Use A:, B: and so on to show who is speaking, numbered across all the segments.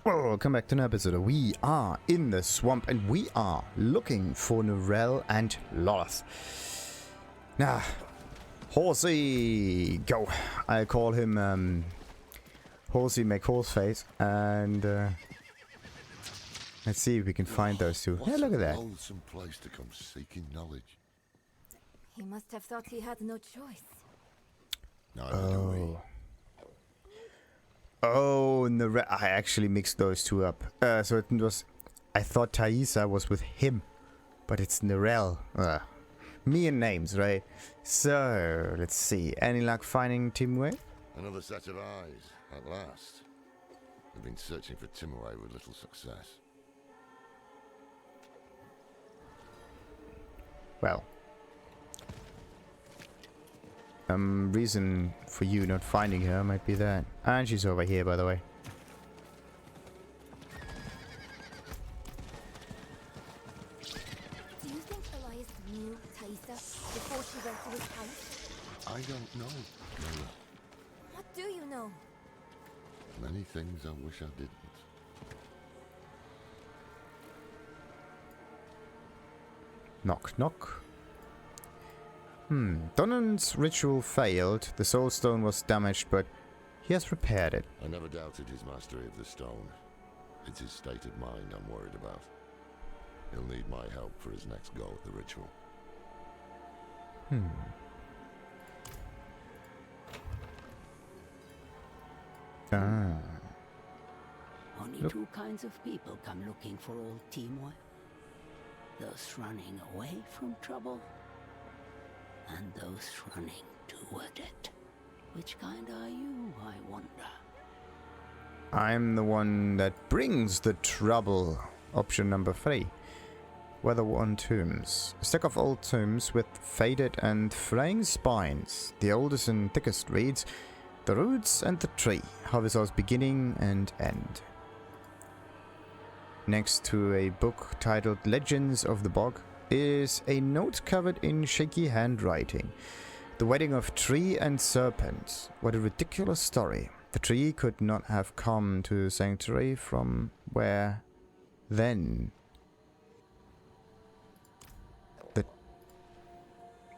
A: Welcome back to another episode. We are in the swamp and we are looking for Neyrelle and Lorath. Now, Horsey, go. I call him Horsey McHorseface, and let's see if we can find those two. Yeah, look at that.
B: Loathsome place to come seeking knowledge.
C: He must have thought he had no choice.
B: Neither do we.
A: Oh, I actually mixed those two up. So it was, I thought Thaisa was with him, but it's Neyrelle. Me and names, right? So, let's see. Any luck finding Timue?
B: Another set of eyes, at last. We've been searching for Timue with little success.
A: Well. Reason for you not finding her might be that. And she's over here, by the way.
C: Do you think Elias knew Thaisa before she went to his house?
B: I don't know, Layla.
C: What do you know?
B: Many things I wish I didn't.
A: Knock, knock. Donan's ritual failed. The soul stone was damaged, but he has repaired it.
B: I never doubted his mastery of the stone. It's his state of mind I'm worried about. He'll need my help for his next go at the ritual.
D: Only two kinds of people come looking for old Timue. Those running away from trouble, and those running toward it. Which kind are you, I wonder?
A: I'm the one that brings the trouble. Option number 3. Weather-worn tombs. A stack of old tombs with faded and fraying spines. The oldest and thickest reads, "The roots and the tree, how this all's beginning and end." Next to a book titled Legends of the Bog is a note covered in shaky handwriting. The wedding of Tree and Serpent. What a ridiculous story. The tree could not have come to the sanctuary from where then?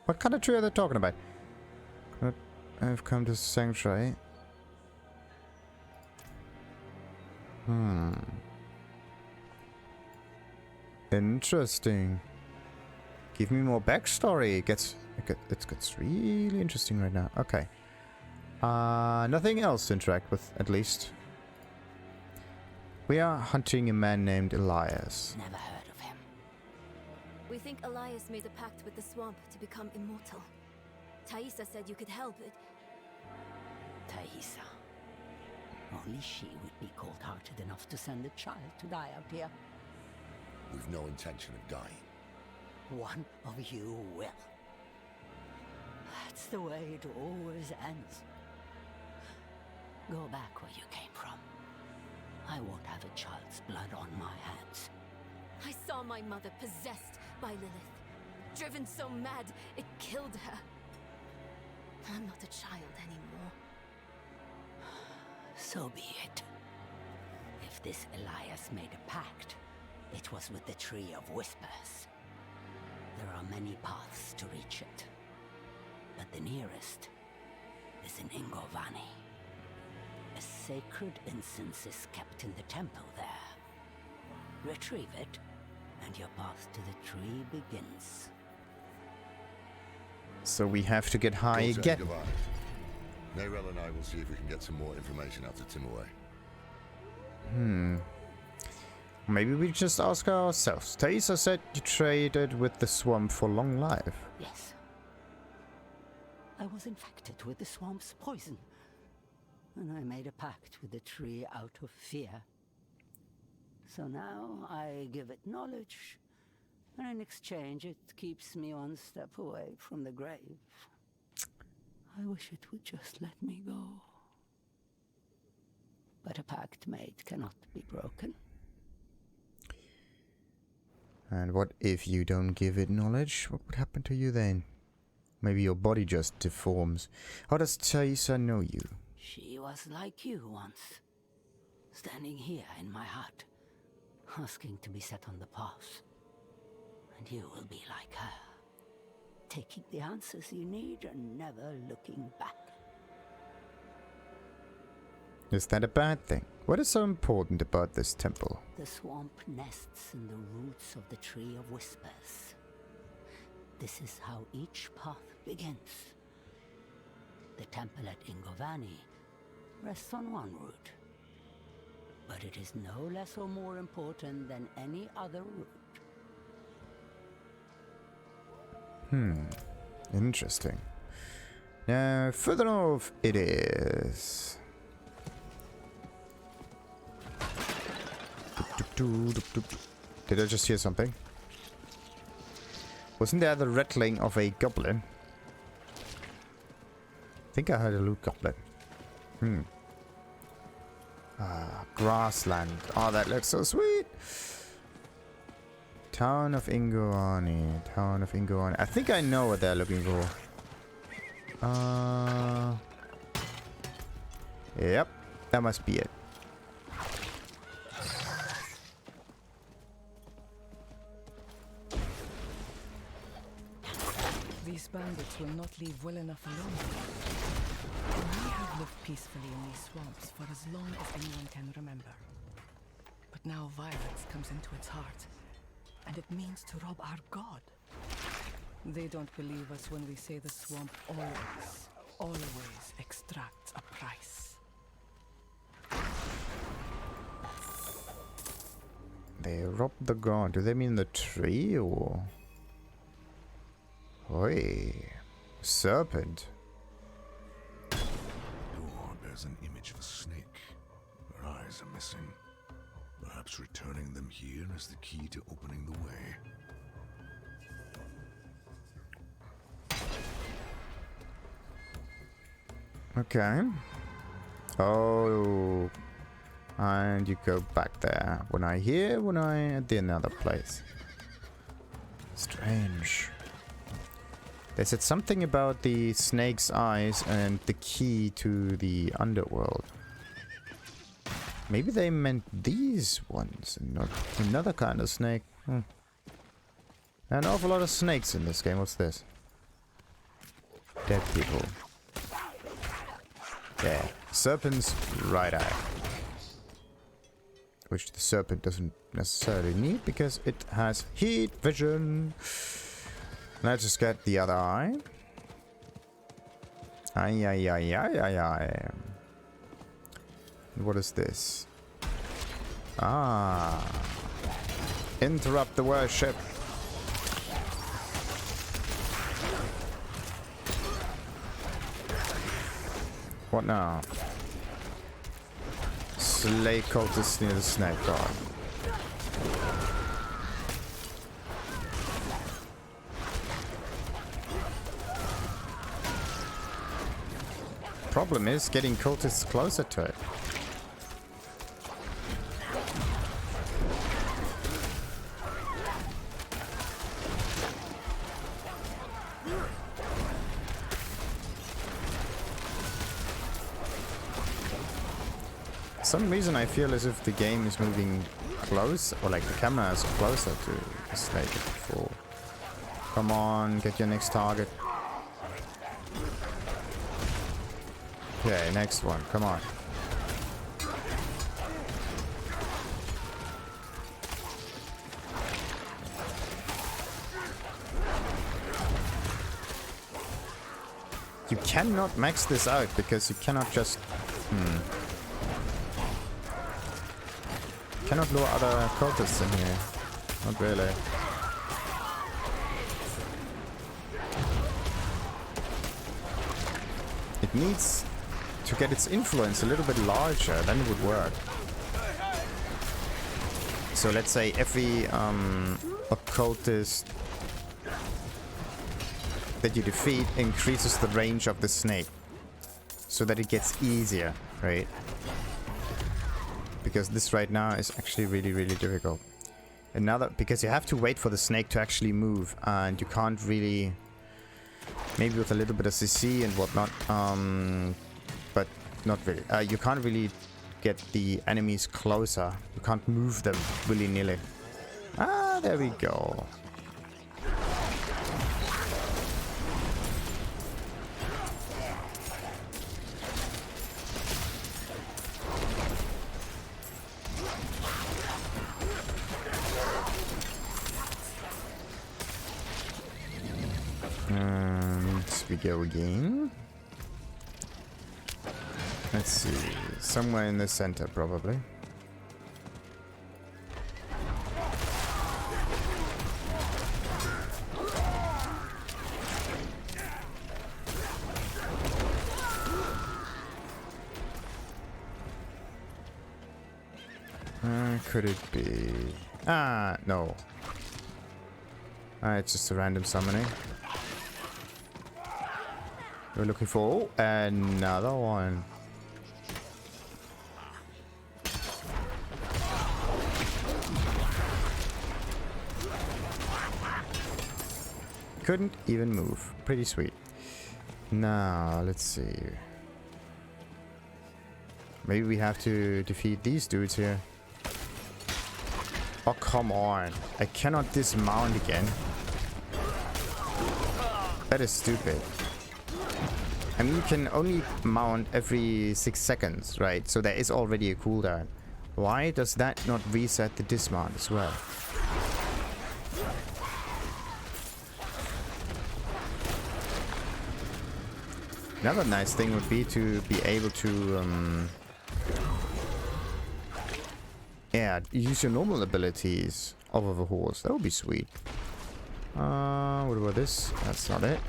A: What kind of tree are they talking about? I've come to the sanctuary. Interesting. Give me more backstory. It gets really interesting right now. Okay. Nothing else to interact with, at least. We are hunting a man named Elias.
D: Never heard of him.
C: We think Elias made a pact with the swamp to become immortal. Thaisa said you could help it.
D: Thaisa. Only she would be cold-hearted enough to send a child to die out here.
B: We've no intention of dying.
D: One of you will. That's the way it always ends. Go back where you came from. I won't have a child's blood on my hands.
C: I saw my mother possessed by Lilith. Driven so mad, it killed her. I'm not a child anymore.
D: So be it. If this Elias made a pact, it was with the Tree of Whispers. There are many paths to reach it, but the nearest is in Engraved. A sacred incense is kept in the temple there. Retrieve it, and your path to the tree begins.
A: So we have to get high again.
B: Neyrelle and I will see if we can get some more information out of Timue.
A: Maybe we just ask her ourselves. Thaisa said you traded with the swamp for long life.
D: Yes. I was infected with the swamp's poison, and I made a pact with the tree out of fear. So now I give it knowledge, and in exchange it keeps me one step away from the grave. I wish it would just let me go. But a pact made cannot be broken.
A: And what if you don't give it knowledge? What would happen to you then? Maybe your body just deforms. How does Thaisa know you?
D: She was like you once. standing here in my hut, asking to be set on the path. And you will be like her, taking the answers you need and never looking back.
A: Is that a bad thing? What is so important about this temple?
D: The swamp nests in the roots of the Tree of Whispers. This is how each path begins. The temple at Ingovanni rests on one route, but it is no less or more important than any other route.
A: Interesting. Now, further north it is. Did I just hear something? Wasn't there the rattling of a goblin? I think I heard a loot goblin. Grassland. Oh, that looks so sweet. Town of Ingovanni. Town of Ingovanni. I think I know what they're looking for. Yep. That must be it.
E: These bandits will not leave well enough alone. We have lived peacefully in these swamps for as long as anyone can remember. But now violence comes into its heart, and it means to rob our god. They don't believe us when we say the swamp always extracts a price.
A: They robbed the god. Do they mean the tree or? Oi. Serpent.
F: Door bears an image of a snake. Her eyes are missing. Perhaps returning them here is the key to opening the way.
A: Okay. Oh. And you go back there. When I at the another place. Strange. They said something about the snake's eyes and the key to the underworld. Maybe they meant these ones and not another kind of snake. An awful lot of snakes in this game. What's this? Dead people. Yeah. Serpent's right eye. Which the serpent doesn't necessarily need because it has heat vision. Let's just get the other eye. Aye. What is this? Ah. Interrupt the worship. What now? Slay cultists near the snake god. Problem is getting cultists closer to it. For some reason I feel as if the game is moving close, or like the camera is closer to the snake before. Come on, get your next target. Okay, next one, come on. You cannot max this out because you cannot just... Cannot lure other cultists in here. Not really. It needs to get its influence a little bit larger, then it would work. So let's say every occultist that you defeat increases the range of the snake. So that it gets easier, right? Because this right now is actually really, really difficult. Another, because you have to wait for the snake to actually move, and you can't really, maybe with a little bit of CC and whatnot, but not really. You can't really get the enemies closer. You can't move them willy-nilly. Ah, there we go. We go again. Let's see. Somewhere in the center, probably. Could it be? Ah, no. It's just a random summoning. We're looking for another one. Couldn't even move. Pretty sweet. Now, let's see. Maybe we have to defeat these dudes here. Oh, come on. I cannot dismount again. That is stupid. I mean, you can only mount every 6 seconds, right? So there is already a cooldown. Why does that not reset the dismount as well? Another nice thing would be to be able to, yeah, use your normal abilities off of a horse. That would be sweet. What about this? That's not it.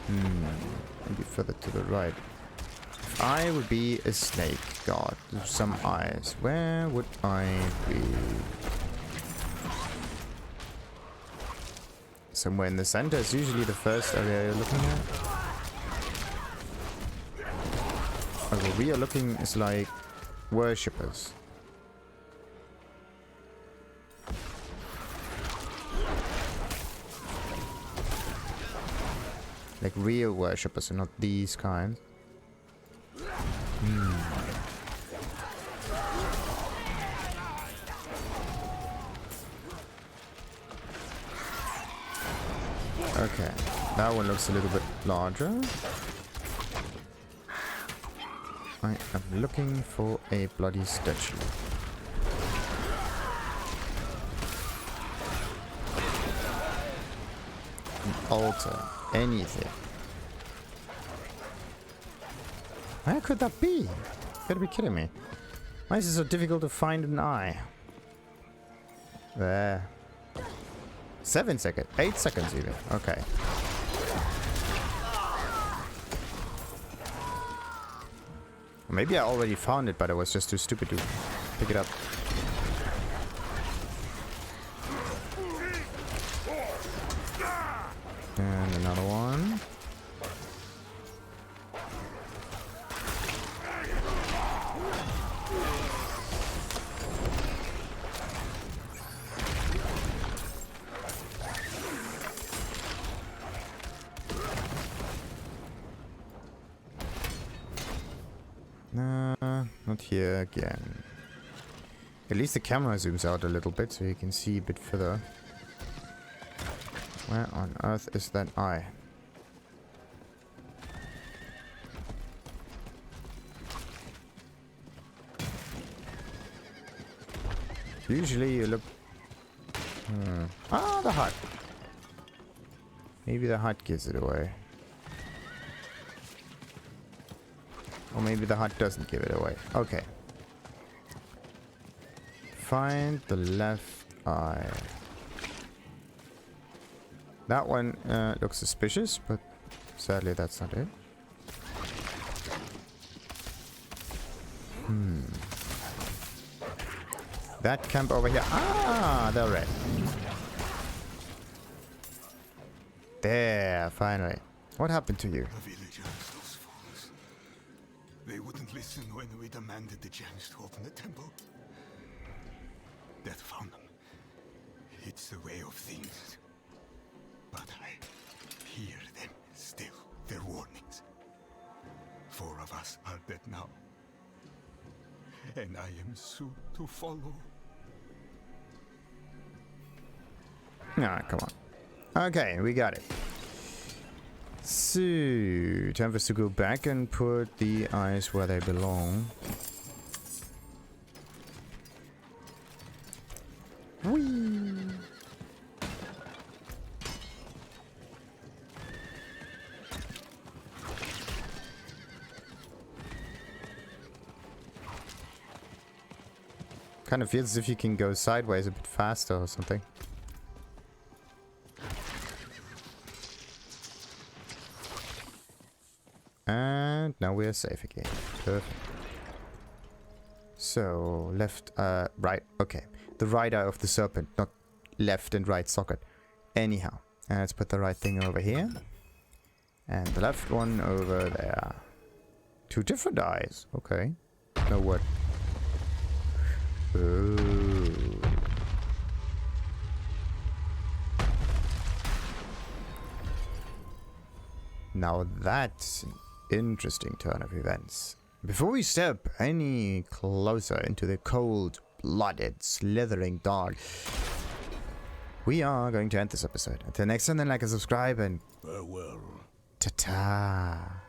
A: Maybe further to the right. If I would be a snake god with some eyes, where would I be? Somewhere in the center is usually the first area you're looking at. Where we are looking is like worshippers. Like real worshippers and not these kind. Okay, that one looks a little bit larger. I am looking for a bloody statue. An altar. Anything. Where could that be? You gotta be kidding me. Why is it so difficult to find an eye? There. 7 seconds. 8 seconds even. Okay. Maybe I already found it, but I was just too stupid to pick it up. And another one. Not here again. At least the camera zooms out a little bit so you can see a bit further. Where on earth is that eye? Usually you look... Ah, the hut. Maybe the hut gives it away. Or maybe the hut doesn't give it away. Okay. Find the left eye. That one looks suspicious, but sadly that's not it. That camp over here. Ah, they're red. There, finally. What happened to you?
F: The villagers, those fools. They wouldn't listen when we demanded the gems to open the temple. Death found them. It's the way of things. But I hear them still, their warnings. 4 of us are dead now. and I am soon to follow.
A: Ah, come on. Okay, we got it. So, time for us to go back and put the eyes where they belong. Whee! Kind of feels as if you can go sideways a bit faster or something. And now we are safe again. Perfect. So, left, right. Okay. The right eye of the serpent, not left and right socket. Anyhow, let's put the right thing over here. And the left one over there. 2 different eyes. Okay. No what? Ooh. Now that's an interesting turn of events. Before we step any closer into the cold-blooded, slithering dark, we are going to end this episode. Until next time, then like and subscribe, and
F: Farewell.
A: ta-ta.